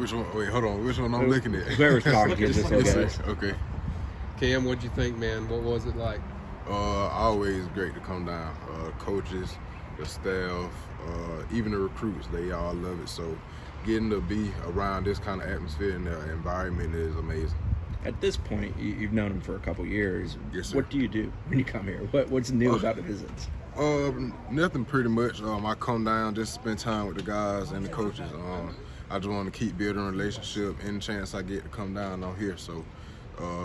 Which one? Wait, hold on. Which one I'm looking at? Whoever's talking is just okay. Okay. Cam, what'd you think, man? What was it like? Always great to come down. Coaches, the staff, even the recruits, they all love it. So getting to be around this kind of atmosphere and environment is amazing. At this point, you've known him for a couple years. Yes, sir. What do you do when you come here? What's new about the visits? Nothing pretty much. I come down just to spend time with the guys and the coaches. I just want to keep building a relationship. Any chance I get to come down, I'm here. So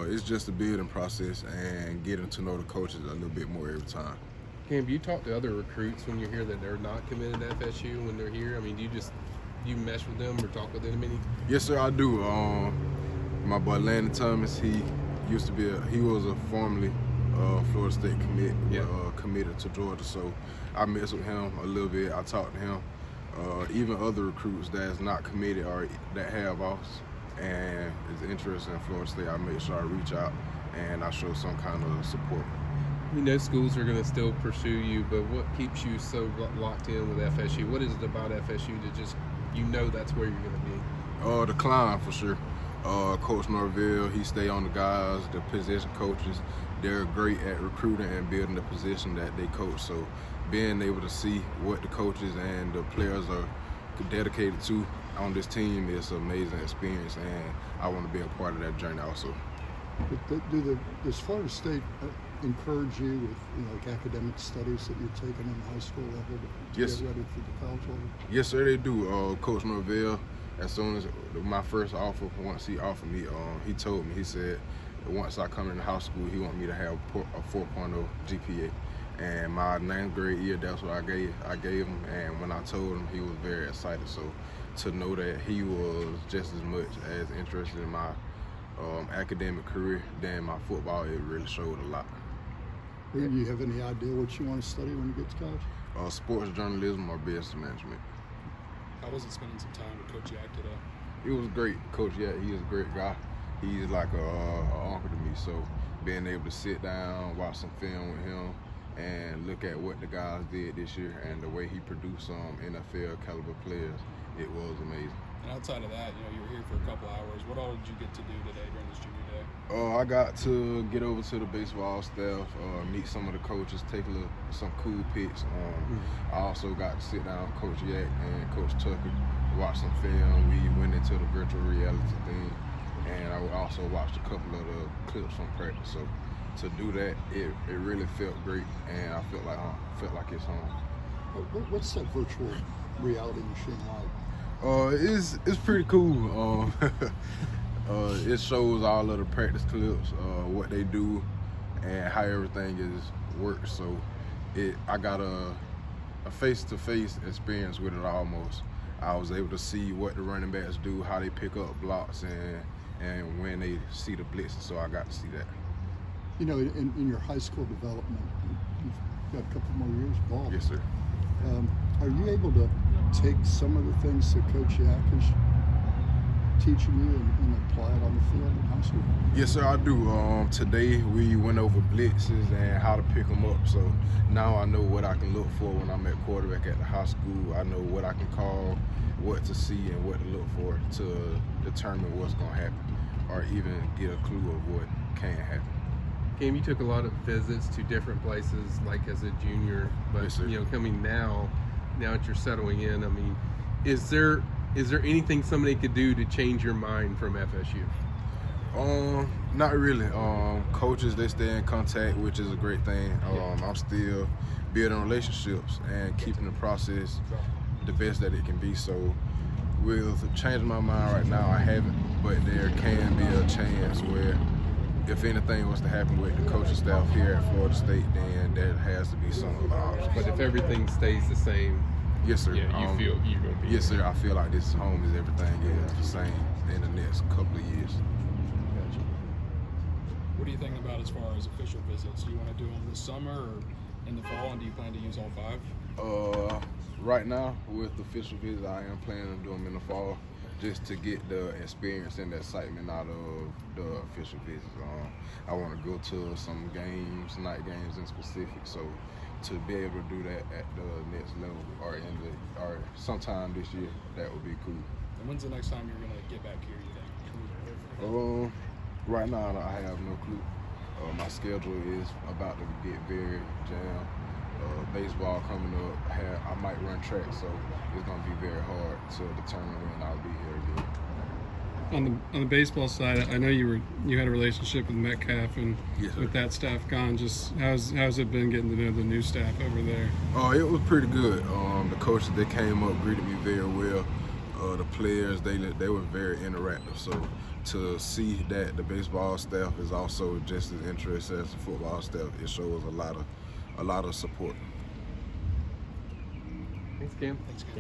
it's just a building process and getting to know the coaches a little bit more every time. Cam, do you talk to other recruits when you hear that they're not committed to FSU when they're here? I mean, do you mesh with them or talk with them any? Yes, sir, I do. My boy Landon Thomas, he was a formerly Florida State committed to Georgia, so I mess with him a little bit. I talk to him. Even other recruits that's not committed or that have offers and is interested in Florida State, I make sure I reach out and I show some kind of support. You know schools are going to still pursue you, but what keeps you so locked in with FSU? What is it about FSU that just, that's where you're going to be? The climb, for sure. Coach Norvell, he stay on the guys, the position coaches. They're great at recruiting and building the position that they coach. So being able to see what the coaches and the players are dedicated to on this team is an amazing experience, and I want to be a part of that journey also. Does Florida State encourage you with like academic studies that you're taking in high school level to Yes. get ready for the college level? Yes, sir, they do. Coach Norvell, as soon as my first offer, once he offered me, he told me, he said, once I come into high school, he want me to have a 4.0 GPA. And my 9th grade year, that's what I gave him. And when I told him, he was very excited. So to know that he was just as much as interested in my academic career than my football, it really showed a lot. Do you have any idea what you want to study when you get to college? Sports journalism or business management. How was it spending some time with Coach Yak today? It was great. Coach Yak, he is a great guy. He's like an uncle to me. So being able to sit down, watch some film with him, and look at what the guys did this year and the way he produced some NFL caliber players, it was amazing. And outside of that, you were here for a couple hours. What all did you get to do today during this junior day? I got to get over to the baseball staff, meet some of the coaches, take some cool pics. I also got to sit down with Coach Yak and Coach Tucker, watch some film. We went into the virtual reality thing, and I also watched a couple of the clips from practice. So to do that, it really felt great, and I felt like it's home. What's that virtual reality machine like? It's pretty cool. It shows all of the practice clips, what they do, and how everything works. So I got a face-to-face experience with it almost. I was able to see what the running backs do, how they pick up blocks, and when they see the blitzes. So I got to see that. In your high school development, you've got a couple more years involved. Yes, sir. Are you able to take some of the things that Coach Yak is teaching you and apply it on the field in high school? Yes, sir, I do. Today we went over blitzes and how to pick them up. So now I know what I can look for when I'm at quarterback at the high school. I know what I can call, what to see, and what to look for to determine what's going to happen or even get a clue of what can happen. Cam, you took a lot of visits to different places, like as a junior, but Yes, sir. Coming now that you're settling in, I mean, is there anything somebody could do to change your mind from FSU? Not really. Coaches, they stay in contact, which is a great thing. I'm still building relationships and keeping the process the best that it can be. So with changing my mind right now, I haven't, but there can be a chance where if anything was to happen with the coaching staff here at Florida State, then there has to be some other options. But if everything stays the same, yes, sir. You feel you're going to be. Yes, sir. I feel like this home is everything is the same in the next couple of years. Gotcha. What are you thinking about as far as official visits? Do you want to do them this summer or in the fall, and do you plan to use all 5? Right now, with official visits, I am planning to do them in the fall, just to get the experience and the excitement out of the official visits. I want to go to some games, night games in specific, so to be able to do that at the next level or sometime this year, that would be cool. And when's the next time you're going to get back here, you think? Right now I have no clue. My schedule is about to get very jammed. Baseball coming up. I might run track, so it's gonna be very hard to determine when I'll be here again. On the baseball side, I know you had a relationship with Metcalf and Yes, sir. with that staff gone. Just how's it been getting to know the new staff over there? Oh, it was pretty good. The coaches, they came up, greeted me very well. The players, they were very interactive. So to see that the baseball staff is also just as interested as the football staff, it shows a lot of support. Thanks, Cam. Thanks, guys.